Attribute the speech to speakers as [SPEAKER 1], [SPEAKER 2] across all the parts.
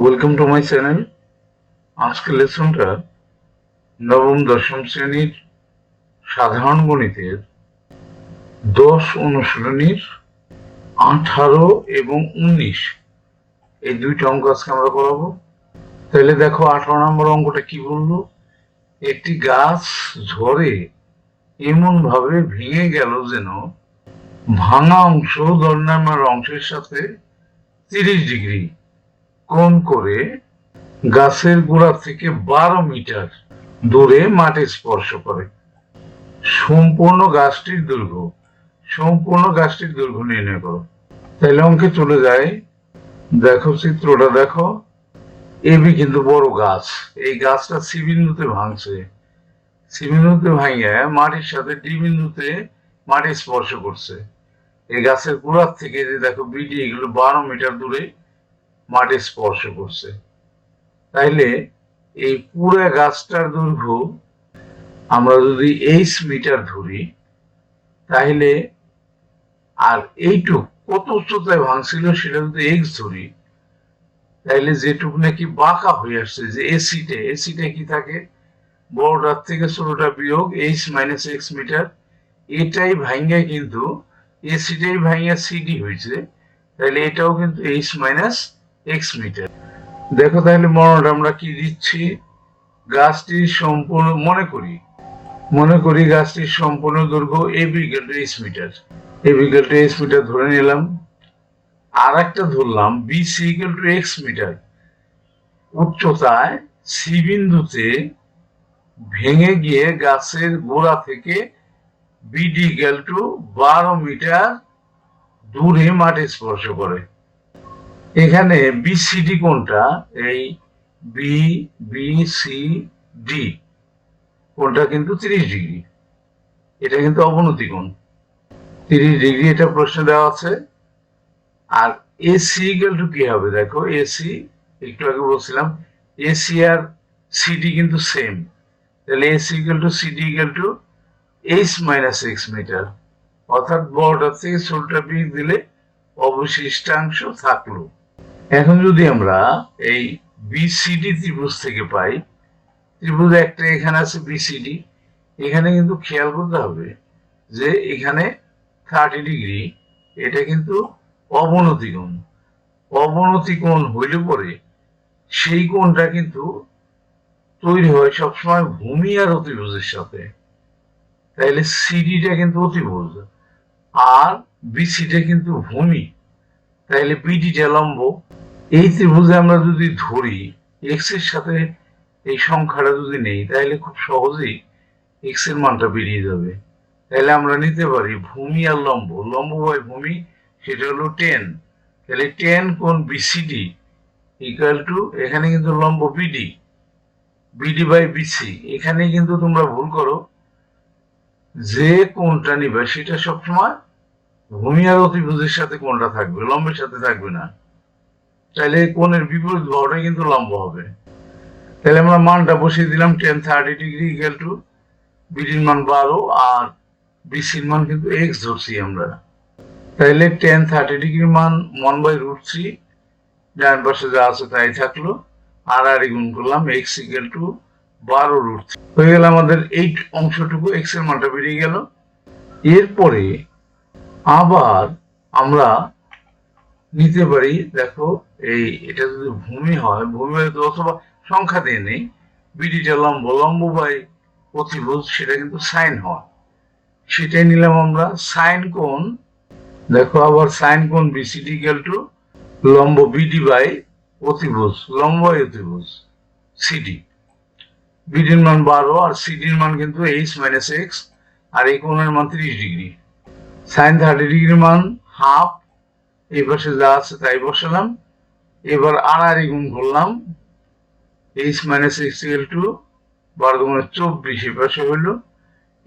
[SPEAKER 1] Welcome to my channel. আজকের লেসনটা নবম-দশম শ্রেণীর সাধারণ গণিতের 10 অনুশীলনীর 18 এবং 19 এই দুইটা অঙ্ক আজকে আমরা করাবো। তাহলে দেখো 18 নম্বর অঙ্কটা কি বললো, একটি গাছ ঝড়ে এমন ভাবে ভেঙে গেল যেন ভাঙা অংশ দণ্ডায়মান অংশের সাথে 30 ডিগ্রি কোণ করে গাছের গোড়া থেকে 12 মিটার দূরে মাটি স্পর্শ করে। সম্পূর্ণ গাছটির দৈর্ঘ্য নির্ণয় করো। তাহলে অঙ্কে চলে যায়। দেখো চিত্রটা দেখো, এবি কিন্তু বড় গাছ, এই গাছটা সি বিন্দুতে ভাঙছে, সি বিন্দুতে ভাঙিয়ে মাটির সাথে ডি বিন্দুতে মাটি স্পর্শ করছে। এই গাছের গোড়ার থেকে যে দেখো বিডি, এগুলো 12 মিটার দূরে মাটি স্পর্শ করছে। তাইলে এই পুরো গাছটার দৈর্ঘ্য আমরা যদি এইচ মিটার ধরি, তাহলে আর এইটুক কত উচ্চতায় ভাঙছিল সেটা যদি এক্স ধরি, তাহলে যেটুকু নাকি বাঁকা হয়ে আসছে, যে এসিটা কি থাকে, বড়টার থেকে ছোটটা বিয়োগ এইচ মাইনাস এক্স মিটার, এটাই ভাঙিয়া কিন্তু এসিটাই ভাঙিয়া সিডি হয়েছে, তাহলে এটাও কিন্তু এইচ মাইনাস এক্স মিটার। দেখো তাহলে মনটা আমরা কি দিচ্ছি, গাছটি সম্পূর্ণ মনে করি গাছটির সম্পূর্ণ দৈর্ঘ্য AB equal to H metre ধরে নিলাম। আর একটা ধরলাম BC equal to X metre, উচ্চতায় সি বিন্দুতে ভেঙে গিয়ে গাছের গোড়া থেকে বিডি ইকুয়াল টু 12 মিটার দূরে মাটি স্পর্শ করে। এখানে বিসিডি কোনটা, এই বি বি সি ডি কোনটা কিন্তু 30 ডিগ্রি, এটা কিন্তু অবনতি কোণ 30 ডিগ্রি, এটা প্রশ্ন দেওয়া আছে। আর এসি ইকুয়াল টু কি হবে, দেখো এসি একটু আগে বলছিলাম এসি আর সিডি কিন্তু সেম, তাহলে AC equal to CD equal to H minus X metre, অর্থাৎ বড়টার থেকে ছোটটা বিয়োগ দিলে অবশিষ্টাংশ থাকলো। এখন যদি আমরা এই বিসিডি ত্রিভুজ থেকে পাই, ত্রিভুজ একটা এখানে আছে বিসিডি, এখানে কিন্তু খেয়াল করতে হবে যে এখানে 30 ডিগ্রি, এটা কিন্তু অবনতি কোণ হইলে পরে সেই কোণটা কিন্তু তৈরি হয় সবসময় ভূমি আর অতিভুজের সাথে। তাইলে সিডিটা কিন্তু অতিভুজ আর বিসিটা কিন্তু ভূমি, তাইলে বিডিটা লম্ব। এই ত্রিভুজে আমরা যদি ধরি এক্স এর সাথে এই সংখ্যাটা যদি নেই, তাহলে খুব সহজেই এক্স এর মানটা বেরিয়ে যাবে। তাহলে আমরা নিতে পারি ভূমি আর লম্ব বাই ভূমি, সেটা হলো 10। তাহলে 10 কোণ বিসিডি ইকুয়াল টু, এখানে কিন্তু লম্ব বিডি বাই বিসি, এখানে কিন্তু তোমরা ভুল করো, যে কোণটা নিবে সেটা সবসময় ভূমি আর অতিভুজের সাথে কোণটা থাকবে, লম্বের সাথে থাকবে না। তাহলে কোণের বিপরীত বাহুটাই কিন্তু লম্ব হবে। তাহলে আমরা মানটা বসিয়ে দিলাম 10 30 ডিগ্রি ইকুয়াল টু বিডির মান 12 আর বিসির মান কিন্তু এক্স ধরছি আমরা। তাহলে 10 30 ডিগ্রি মান 1/√3, ডান পাশে যা আছে তাই থাকলো, আর গুণ করলাম এক্স ইকুয়াল টু 12√3 হয়ে গেল আমাদের এই অংশটুকু, এক্স এর মানটা বেরিয়ে গেল। এরপরে আবার আমরা নিতে পারি, দেখো এই এটা যদি ভূমি হয়, ভূমি হয়তো অথবা সংখ্যা দিয়ে নেই, বিডিটা লম্ব বাই অতিভুজ, সেটা কিন্তু সাইন হয়, সেটাই নিলাম আমরা সাইন কোণ। দেখো আবার সাইন কোণ বিসিডি ইকুয়াল টু লম্ব বিডি বাই অতিভুজ, সিডি, বিডির মান 12 আর সিডির মান কিন্তু এইচ মাইনাস এক্স, আর এই কোণের মান 30 ডিগ্রি। সাইন 30 ডিগ্রি মান হাফ, এই পাশে যা আছে তাই বসালাম। এবার আর গুণ করলাম, H minus x equal to 12 গুণে 24, এই পাশে হইল।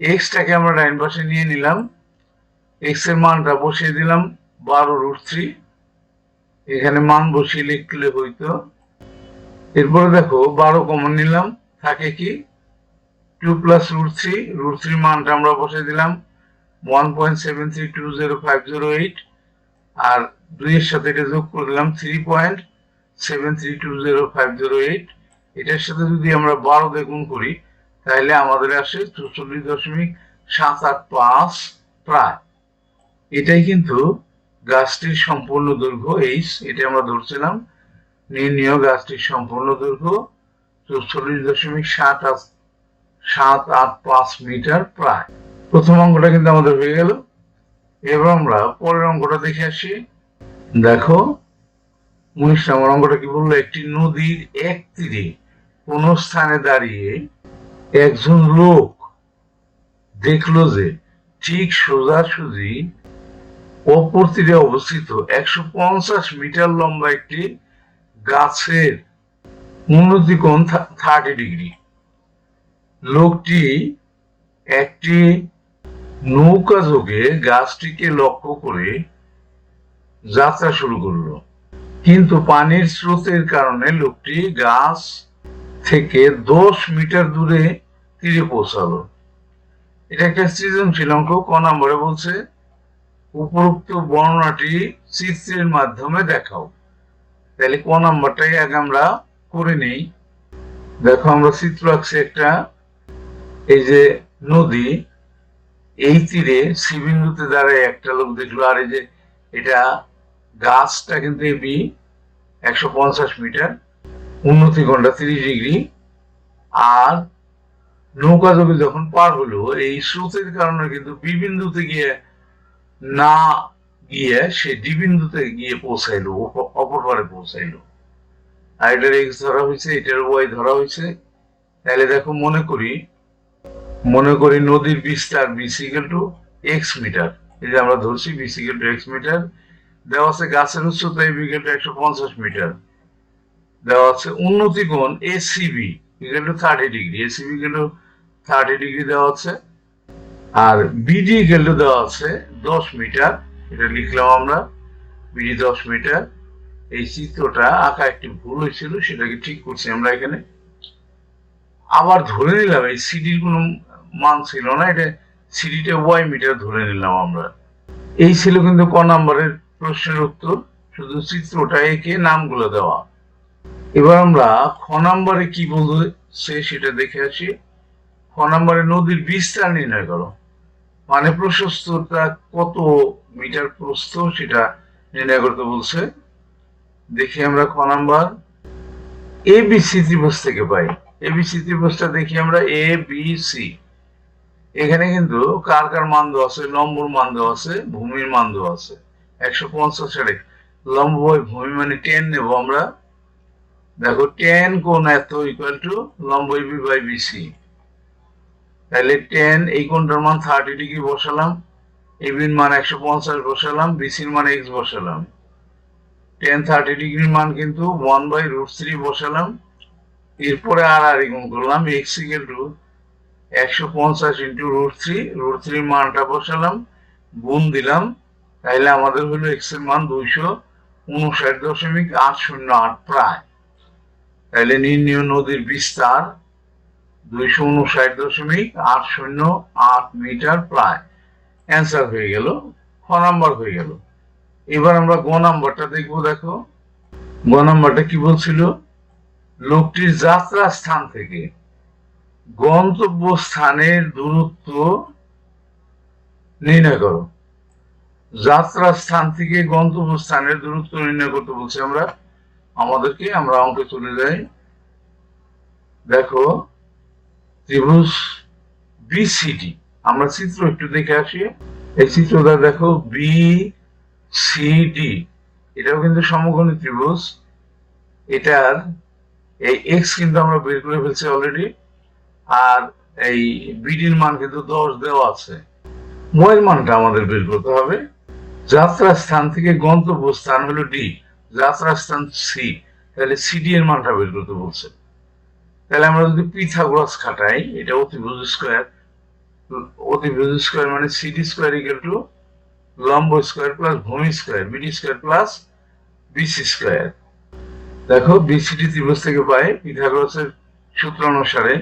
[SPEAKER 1] এক্সটাকে আমরা ডাইন পাশে নিয়ে নিলাম, এক্স এর মানটা বসিয়ে দিলাম 12√3, এখানে মান বসিয়ে লিখলে হইতো। এরপরে দেখো 12 কমন নিলাম, থাকে কি 2 প্লাস √3 মানটা আমরা বসিয়ে দিলাম 1.73205008, আর 2 এর সাথে এটা যোগ করে দিলাম 7320508, এটার সাথে যদি আমরা 12 দিয়ে গুণ করি তাহলে আমাদের আসে 44.785 প্রায়। এটাই কিন্তু গাছটির সম্পূর্ণ দৈর্ঘ্য এইচ, এটা আমরা ধরছিলাম। নির্ণীয় গাছটির সম্পূর্ণ দৈর্ঘ্য 44.785 মিটার প্রায়। প্রথম অঙ্কটা কিন্তু আমাদের হয়ে গেল। এবার আমরা পরের অঙ্কটা দেখে আসি। দেখো 19 নম্বর অঙ্কটা কি বললো, একটি নদীর এক তীরে কোন স্থানে দাঁড়িয়ে একজন লোক দেখলো যে ঠিক সোজাসুজি অপর তীরে অবস্থিত 150 মিটার লম্বা একটি গাছের উন্নতি কোণ 30 ডিগ্রি। লোকটি একটি নৌকা যোগে গাছটিকে লক্ষ্য করে যাত্রা শুরু করলো, কিন্তু পানির স্রোতের কারণে লোকটি গাছ থেকে 10 মিটার দূরে তীরে পৌঁছালো। এটা একটা সৃজনশীল অঙ্ক। ক নম্বরে বলছে উপরোক্ত বর্ণনাটি চিত্রের মাধ্যমে দেখাও। তাহলে ক নাম্বারটাই আগে আমরা করে নেই। দেখো আমরা চিত্র আঁকছি একটা, এই যে নদী, এই তীরে সি বিন্দুতে দাঁড়ায় একটা লোক দেখলো, আর এই যে এটা গাছটা কিন্তু এবি 150 মিটার, উন্নতি কোণটা 30 ডিগ্রি। আর নৌকা যোগে যখন পার হলো এই স্রোতের কারণে কিন্তু বি বিন্দুতে গিয়ে না গিয়ে সে ডি বিন্দুতে গিয়ে পৌঁছাইলো, অপর পারে পৌঁছাইলো। আর এটার এক্স ধরা হয়েছে, এটার ওয়াই ধরা হয়েছে। তাহলে দেখো মনে করি নদীর বিস্তার বিসিক্যাল টু এক্স মিটার। এই যে আমরা ধরছি বিসিক্যাল টু এক্স মিটার। দেওয়া আছে গাছের উচ্চতা বিকেল টু 150 মিটার। দেওয়া আছে উন্নতি কোণ ACB equal to 30 degree, ACB equal to 30 degree দেওয়া আছে। আর বিডি ইকুয়াল টু দেওয়া আছে 10 মিটার, এটা লিখলাম আমরা, বিডি 10 মিটার। এই চিত্রটা আঁকা একটি ভুল হয়েছিল, সেটাকে ঠিক করছি আমরা এখানে। আবার ধরে নিলাম এই সিডির কোনো মান ছিল না, এটা সিডিটা ওয়াই মিটার ধরে নিলাম আমরা। এই ছিল কিন্তু ক নাম্বারের প্রশ্নের উত্তর, শুধু চিত্রটা এঁকে নামগুলো দেওয়া। এবার আমরা খ নাম্বারে কি বলছে সেটা দেখে আসি। খ নাম্বারে নদীর বিস্তার নির্ণয় করো, মানে প্রশস্ততা কত মিটার প্রস্থ সেটা নির্ণয় করতে বলছে। দেখি আমরা খ নাম্বার এবিসি ত্রিভুজ থেকে পাই। এবিসি ত্রিভুজটা দেখি আমরা এ বি সি। এখানে কিন্তু কার কার মান দেওয়া আছে, লম্বর মান দেওয়া আছে, ভূমির মান দেওয়া আছে। 150 সালে লম্ব বাই ভূমি মানে 10 নেব আমরা। দেখো 10 কোণ এত ইকুয়াল টু লম্ব এবি বাই বিসি। তাহলে 10 এই কোণটার মান 30 ডিগ্রি বসালাম, এবির মান 150 বসালাম, বিসির মান এক্স বসালাম। 10 30 ডিগ্রির মান কিন্তু 1/√3 বসালাম। এরপরে আর গুণ করলাম, এক্স ইকুয়াল টু 150 ইন্টু √3, √3 মানটা বসালাম, গুণ দিলাম। তাইলে আমাদের হলো এক্স এর মান 259.808 প্রায়। তাইলে নির্ণীয় নদীর বিস্তার 259.808 মিটার প্রায়। অ্যান্সার হয়ে গেল, খ নাম্বার হয়ে গেল। এবার আমরা গ নাম্বারটা দেখবো। দেখো গ নাম্বারটা কি বলছিল, লোকটির যাত্রা স্থান থেকে গন্তব্য স্থানের দূরত্ব নির্ণয় করো। যাত্রা স্থান থেকে গন্তব্য স্থানের দূরত্ব নির্ণয় করতে বলছি আমরা আমাদেরকে। আমরা অঙ্কে চলে যাই। দেখো ত্রিভুজ বিসিডি, আমরা চিত্র একটু দেখে আসি। এই চিত্রটা দেখো বিসিডি, এটাও কিন্তু সমকোণী ত্রিভুজ। এটার এই এক্স কিন্তু আমরা বের করে ফেলছি অলরেডি, আর এই বিডির মান কিন্তু 10 দেওয়া আছে। ওয়াই মানটা আমাদের বের করতে হবে। যাত্রা স্থান থেকে গন্তব্য স্থান হলো ডি, যাত্রা স্থান সি, তাহলে সিডি এর মানটা বের করতে বলছে। তাহলে আমরা যদি পিথাগোরাস খাটাই, এটা অতিভুজ স্কয়ার, অতিভুজ স্কয়ার মানে সিডি স্কয়ার ইকুয়াল টু লম্ব স্কয়ার প্লাস ভূমি square, BD square plus BC square. দেখো বিসিডি ত্রিভুজ থেকে পাই পিথাগোরাসের সূত্র অনুসারে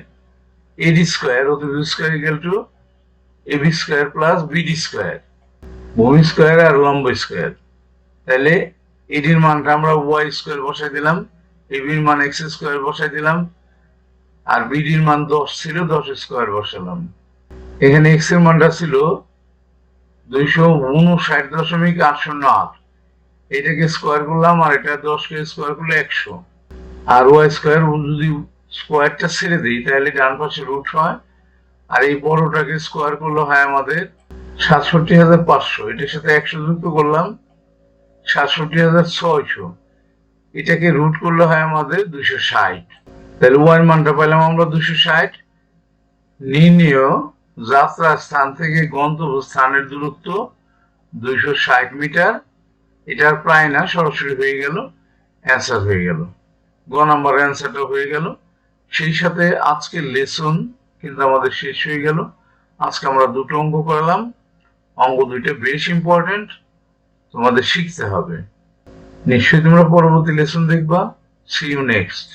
[SPEAKER 1] এডি স্কয়ার অতিভুজ square equal to AB square plus BD square, ভূমি স্কয়ার আর লম্ব স্কয়ার। তাহলে এটির মানটা আমরা ওয়াই স্কোয়ার বসাই দিলাম, এবির মান এক্স স্কোয়ার বসাই দিলাম, আর বিডির মান 10 ছিল, 10 স্কোয়ার বসালাম। এখানে এক্স এর মানটা ছিল 259.808, এটাকে স্কোয়ার করলাম, আর এটা 10কে স্কোয়ার করলে 100, আর ওয়াই স্কোয়ার যদি স্কোয়ারটা ছেড়ে দিই তাহলে ডান পাশে রুট হয়, আর এই বড়টাকে স্কোয়ার করলে হয় আমাদের 67,500, এটার সাথে 100 যুক্ত করলাম 67,600, এটাকে রুট করলে হয় আমাদের 260, তাহলে ওয়াই মানটা পাইলাম আমরা 260। নির্ণেয় যাত্রা স্থান থেকে গন্তব্য স্থানের দূরত্ব 260 মিটার, এটার প্রায় না সরাসরি হয়ে গেল, অ্যান্সার হয়ে গেল, গ নাম্বার অ্যান্সারটা হয়ে গেল। সেই সাথে আজকের লেসন কিন্তু আমাদের শেষ হয়ে গেল। আজকে আমরা দুটো অঙ্ক করলাম, অঙ্ক দুইটা বেশ ইম্পর্টেন্ট, তোমাদের শিখতে হবে। নিশ্চয়ই তোমরা পরবর্তী লেসন দেখবা। See you next.